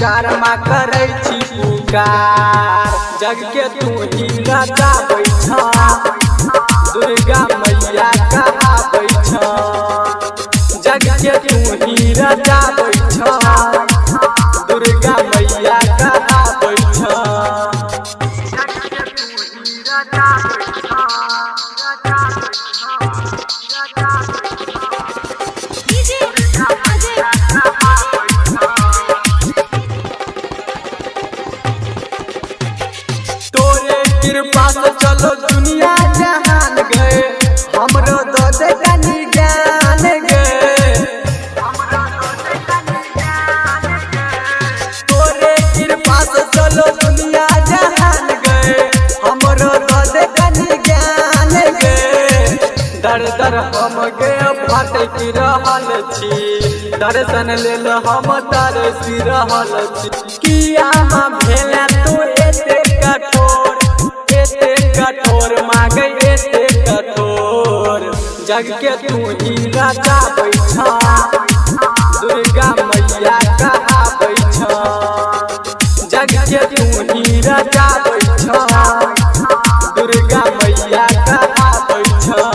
पुकार माँ करै छी पुकार जग के तू ही राजा बैठा दुर्गा मैया कहाबै छ जग के तू ही राजा बैठा दुर्गा मैया कहाबै छ कृपा से चलो दुनिया जहान गए हमरो दो दे कनी ज्ञान गए तोरे कृपा से चलो दुनिया जहान गए हमरो दो दे कनी ज्ञान गए दर दर हम गए भटक रहल छी दर्शन लेल हम तरसी रहल छी किया मां भेला तू एते कठोर मांगे एते कठोर जग के तू ही राजा बैठा दुर्गा मैया कहाबै छ जग के तू ही राजा बैठा दुर्गा मैया कहाबै छ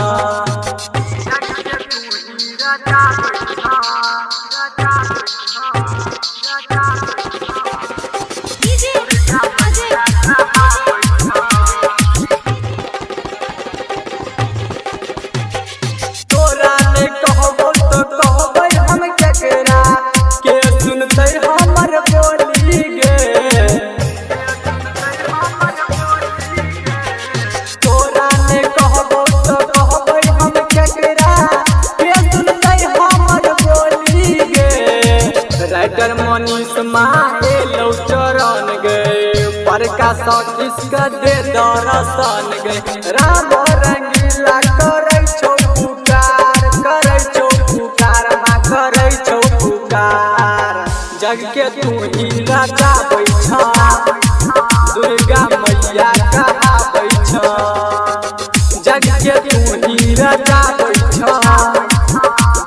मनीष माहे लो चरण गए प्रकाश किसका दे दर्शन गए राम रंगीला करे छो पुकार माँ करे छो पुकार जग के तू ही राजा बैठा दुर्गा मैया कहाबै छ जग के तू ही राजा बैठा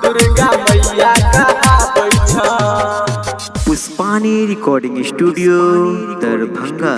दुर्गा मैया कहाबै छ पुष्पानी रिकॉर्डिंग स्टूडियो दरभंगा।